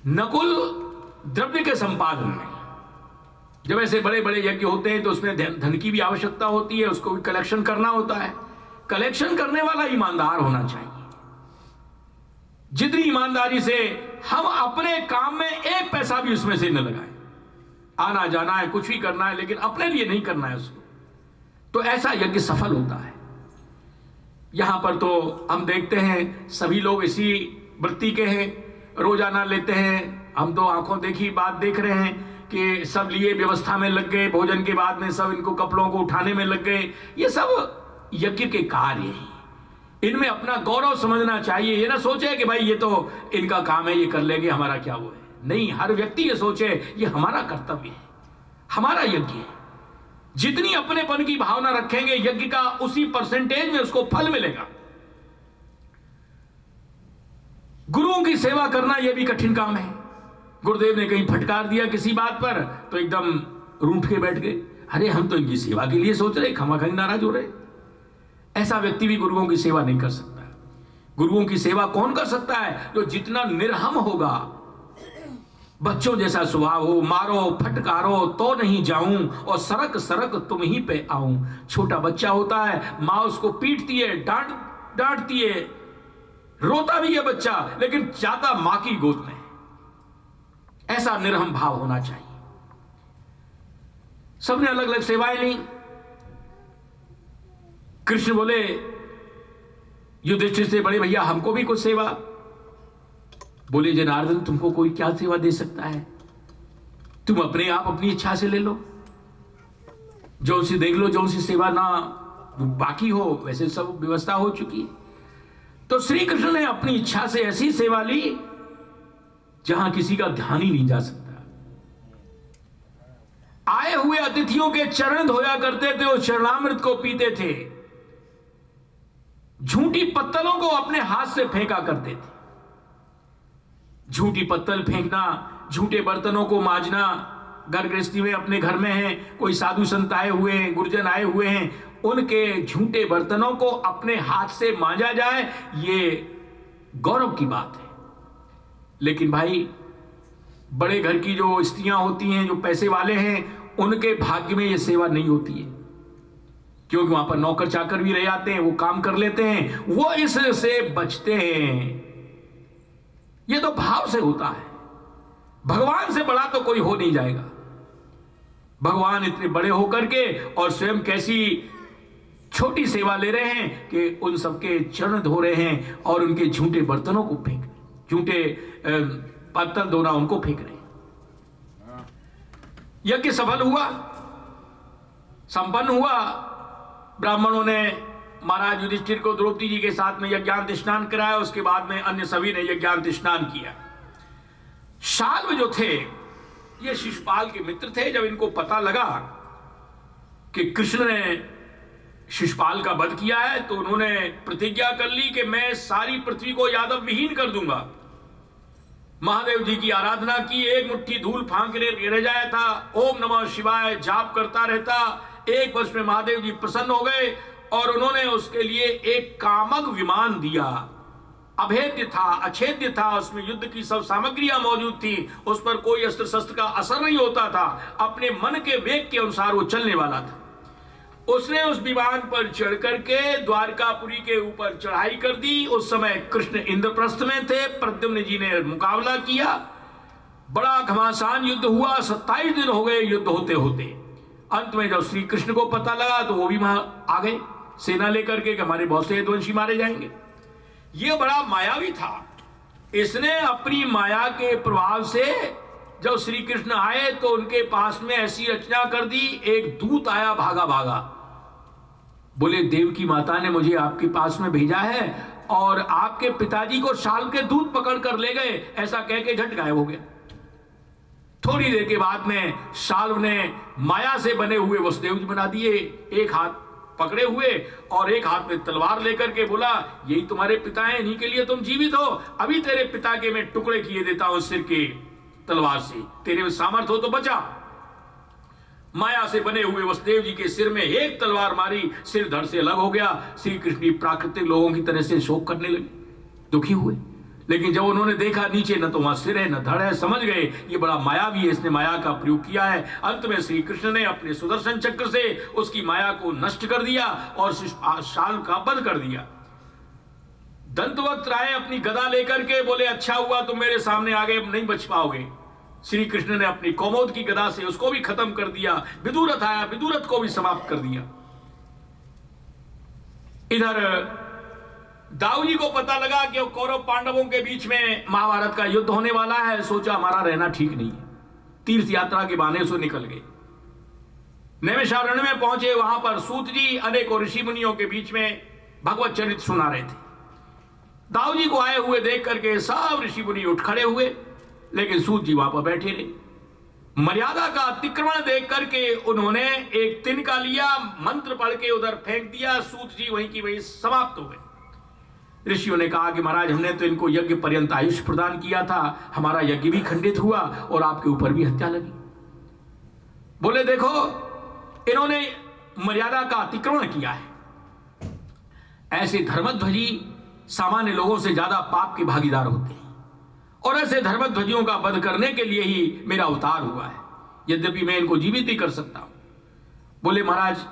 नकुल द्रव्य के संपादन में, जब ऐसे बड़े बड़े यज्ञ होते हैं तो उसमें धन की भी आवश्यकता होती है, उसको भी कलेक्शन करना होता है। कलेक्शन करने वाला ईमानदार होना चाहिए। जितनी ईमानदारी से हम अपने काम में एक पैसा भी उसमें से न लगाएं, आना जाना है, कुछ भी करना है, लेकिन अपने लिए नहीं करना है उसको, तो ऐसा यज्ञ सफल होता है। यहां पर तो हम देखते हैं सभी लोग इसी वृत्ति के हैं, रोजाना लेते हैं। हम तो आंखों देखी बात देख रहे हैं कि सब लिए व्यवस्था में लग गए, भोजन के बाद में सब इनको कपड़ों को उठाने में लग गए। ये सब यज्ञ के कार्य हैं, इनमें अपना गौरव समझना चाहिए। ये ना सोचे कि भाई ये तो इनका काम है, ये कर लेंगे, हमारा क्या वो है। नहीं, हर व्यक्ति ये सोचे ये हमारा कर्तव्य है, हमारा यज्ञ है। जितनी अपनेपन की भावना रखेंगे यज्ञ का, उसी परसेंटेज में उसको फल मिलेगा। गुरुओं की सेवा करना यह भी कठिन काम है। गुरुदेव ने कहीं फटकार दिया किसी बात पर तो एकदम रूठ के बैठ गए, अरे हम तो इनकी सेवा के लिए सोच रहे, खामाखाई नाराज हो रहे। ऐसा व्यक्ति भी गुरुओं की सेवा नहीं कर सकता। गुरुओं की सेवा कौन कर सकता है? जो जितना निर्हम होगा, बच्चों जैसा स्वभाव हो, मारो फटकारो तो नहीं जाऊं और सरक सरक तुम ही पे आऊं। छोटा बच्चा होता है, मां उसको पीटती है, डांटती है, रोता भी है बच्चा, लेकिन जाता मां की गोद में। ऐसा निर्हम भाव होना चाहिए। सबने अलग अलग सेवाएं ली। कृष्ण बोले युधिष्ठिर से, बड़े भैया हमको भी कुछ सेवा। बोले जनार्दन तुमको कोई क्या सेवा दे सकता है, तुम अपने आप अपनी इच्छा से ले लो, जो सी देख लो, जो सी सेवा ना बाकी हो, वैसे सब व्यवस्था हो चुकी है। तो श्री कृष्ण ने अपनी इच्छा से ऐसी सेवा ली जहां किसी का ध्यान ही नहीं जा सकता। आए हुए अतिथियों के चरण धोया करते थे, उस चरणामृत को पीते थे, झूठी पत्तलों को अपने हाथ से फेंका करते थे। झूठी पत्तल फेंकना, झूठे बर्तनों को मांजना। घर गृहस्थी में अपने घर में है, कोई साधु संत आए हुए हैं, गुरुजन आए हुए हैं, उनके झूठे बर्तनों को अपने हाथ से मांजा जाए, ये गौरव की बात है। लेकिन भाई बड़े घर की जो स्त्रियां होती हैं, जो पैसे वाले हैं, उनके भाग्य में ये सेवा नहीं होती है, क्योंकि वहां पर नौकर चाकर भी रह जाते हैं, वो काम कर लेते हैं, वो इससे बचते हैं। ये तो भाव से होता है। भगवान से बड़ा तो कोई हो नहीं जाएगा। भगवान इतने बड़े होकर के और स्वयं कैसी छोटी सेवा ले रहे हैं कि उन सबके चरण धो रहे हैं और उनके झूठे बर्तनों को फेंक, झूठे पत्तल धोना उनको फेंक रहे हैं। यज्ञ सफल हुआ, संपन्न हुआ। ब्राह्मणों ने महाराज युधिष्ठिर को द्रौपदी जी के साथ में यज्ञांत स्नान कराया, उसके बाद में अन्य सभी ने यज्ञांत स्नान किया। शाल्व जो थे ये शिशुपाल के मित्र थे। जब इनको पता लगा कि कृष्ण ने शिशुपाल का वध किया है तो उन्होंने प्रतिज्ञा कर ली कि मैं सारी पृथ्वी को यादव विहीन कर दूंगा। महादेव जी की आराधना की, एक मुट्ठी धूल फांकने रह जाया था, ओम नमः शिवाय जाप करता रहता। एक वर्ष में महादेव जी प्रसन्न हो गए और उन्होंने उसके लिए एक कामक विमान दिया। अभेद्य था, अछेद्य था, उसमें युद्ध की सब सामग्रियां मौजूद थी, उस पर कोई अस्त्र शस्त्र का असर नहीं होता था, अपने मन के वेग के अनुसार वो चलने वाला था। उसने उस विमान पर चढ़ करके द्वारकापुरी के ऊपर चढ़ाई कर दी। उस समय कृष्ण इंद्रप्रस्थ में थे, प्रद्युम्न जी ने मुकाबला किया, बड़ा घमासान युद्ध हुआ। 27 दिन हो गए युद्ध होते होते। अंत में जब श्री कृष्ण को पता लगा तो वो भी वहां आ गए सेना लेकर के, हमारे बहुत से यदुवंशी मारे जाएंगे। ये बड़ा मायावी था। इसने अपनी माया के प्रभाव से जब श्री कृष्ण आए तो उनके पास में ऐसी रचना कर दी, एक दूत आया भागा भागा, बोले देव की माता ने मुझे आपके पास में भेजा है और आपके पिताजी को शाल के दूत पकड़ कर ले गए। ऐसा कह के झट गायब हो गया। थोड़ी देर के बाद में शाल्व ने माया से बने हुए वसुदेव जी बना दिए, एक हाथ पकड़े हुए और एक हाथ में तलवार लेकर के बोला यही तुम्हारे पिता हैं, इन्हीं के लिए तुम जीवित हो, अभी तेरे पिता के मैं टुकड़े किए देता हूं सिर के तलवार से, तेरे में सामर्थ्य हो तो बचा। माया से बने हुए वसुदेव जी के सिर में एक तलवार मारी, सिर धड़ से अलग हो गया। श्री कृष्ण प्राकृतिक लोगों की तरह से शोक करने लगे, दुखी हुए। लेकिन जब उन्होंने देखा नीचे न तो वहां सिर है न धड़ है, समझ गए ये बड़ा मायावी है, इसने माया का प्रयोग किया है। अंत में श्री कृष्ण ने अपने सुदर्शन चक्र से उसकी माया को नष्ट कर दिया और शाल का वध कर दिया। दंतवक्त राय अपनी गदा लेकर के बोले अच्छा हुआ तुम मेरे सामने आ गए, अब नहीं बच पाओगे। श्री कृष्ण ने अपनी कौमोद की गदा से उसको भी खत्म कर दिया। विदुरथ आया, विदुरथ को भी समाप्त कर दिया। इधर दाऊजी को पता लगा कि कौरव पांडवों के बीच में महाभारत का युद्ध होने वाला है। सोचा हमारा रहना ठीक नहीं है, तीर्थ यात्रा के बहाने से निकल गए। नैमिषारण्य में पहुंचे, वहां पर सूत जी अनेकों ऋषि मुनियों के बीच में भगवत चरित्र सुना रहे थे। दाऊजी को आए हुए देख करके सब ऋषि मुनि उठ खड़े हुए, लेकिन सूत जी वहां पर बैठे रहे। मर्यादा का अतिक्रमण देख करके उन्होंने एक तिनका लिया, मंत्र पढ़ के उधर फेंक दिया। सूत जी वहीं की वहीं समाप्त हो गए। ऋषियों ने कहा कि महाराज हमने तो इनको यज्ञ पर्यंत आयुष प्रदान किया था, हमारा यज्ञ भी खंडित हुआ और आपके ऊपर भी हत्या लगी। बोले देखो इन्होंने मर्यादा का अतिक्रमण किया है। ऐसे धर्मध्वजी सामान्य लोगों से ज्यादा पाप के भागीदार होते हैं और ऐसे धर्मध्वजियों का वध करने के लिए ही मेरा अवतार हुआ है, यद्यपि मैं इनको जीवित भी कर सकता हूं। बोले महाराज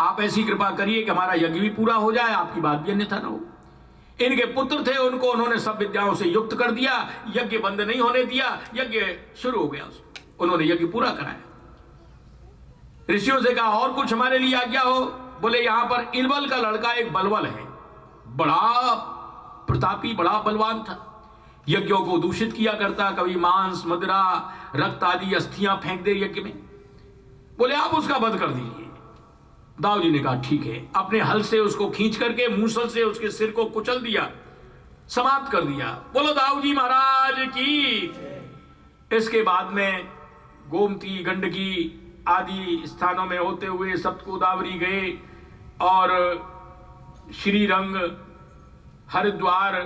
आप ऐसी कृपा करिए कि हमारा यज्ञ भी पूरा हो जाए, आपकी बात भी अन्यथा न हो। इनके पुत्र थे, उनको उन्होंने सब विद्याओं से युक्त कर दिया, यज्ञ बंद नहीं होने दिया, यज्ञ शुरू हो गया। उन्होंने यज्ञ पूरा कराया। ऋषियों से कहा और कुछ हमारे लिए आज्ञा हो। बोले यहां पर इलबल का लड़का एक बलवल है, बड़ा प्रतापी, बड़ा बलवान था, यज्ञों को दूषित किया करता, कभी मांस मदिरा रक्त आदि अस्थियां फेंक दे यज्ञ में। बोले आप उसका वध कर दीजिए। दाऊजी ने कहा ठीक है। अपने हल से उसको खींच करके मूसल से उसके सिर को कुचल दिया, समाप्त कर दिया। बोलो दाऊजी महाराज की। इसके बाद में गोमती गंडकी आदि स्थानों में होते हुए सप्तगोदावरी गए और श्रीरंग, हरिद्वार,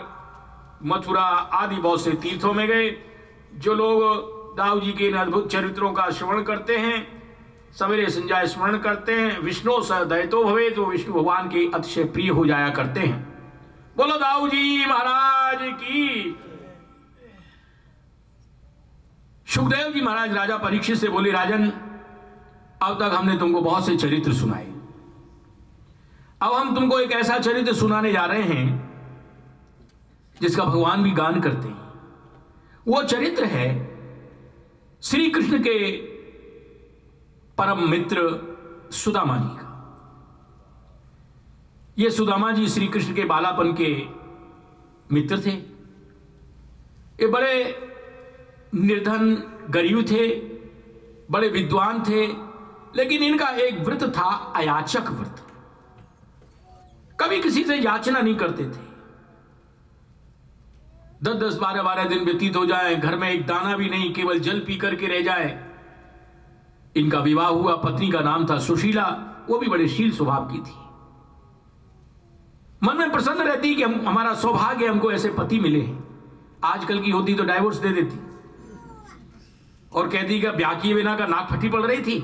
मथुरा आदि बहुत से तीर्थों में गए। जो लोग दाऊजी के इन अद्भुत चरित्रों का श्रवण करते हैं, सवेरे संध्या स्मरण करते हैं, विष्णु स दयितो भवे, तो विष्णु भगवान के अतिशय प्रिय हो जाया करते हैं। बोलो दाऊजी महाराज की। सुखदेव जी महाराज राजा परीक्षित से बोले राजन अब तक हमने तुमको बहुत से चरित्र सुनाए, अब हम तुमको एक ऐसा चरित्र सुनाने जा रहे हैं जिसका भगवान भी गान करते हैं। वो चरित्र है श्री कृष्ण के परम मित्र सुदामा जी का। ये सुदामा जी श्री कृष्ण के बालापन के मित्र थे। ये बड़े निर्धन गरीब थे, बड़े विद्वान थे, लेकिन इनका एक व्रत था अयाचक व्रत। कभी किसी से याचना नहीं करते थे। 10-10, 12-12 दिन व्यतीत हो जाए, घर में एक दाना भी नहीं, केवल जल पी करके रह जाए। इनका विवाह हुआ, पत्नी का नाम था सुशीला, वो भी बड़े शील स्वभाव की थी। मन में प्रसन्न रहती कि हमारा सौभाग्य, हमको ऐसे पति मिले हैं। आजकल की होती तो डाइवोर्स दे देती और कहती कि ब्याह किए बिना का नाक फटी पड़ रही थी,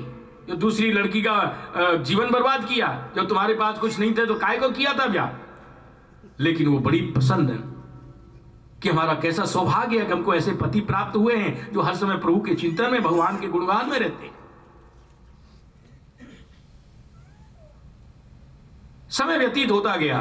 जो दूसरी लड़की का जीवन बर्बाद किया, जब तुम्हारे पास कुछ नहीं थे तो काय को किया था ब्याह। लेकिन वो बड़ी पसंद है कि हमारा कैसा सौभाग्य है कि हमको ऐसे पति प्राप्त हुए हैं जो हर समय प्रभु के चिंतन में, भगवान के गुणगान में रहते हैं। समय व्यतीत होता गया।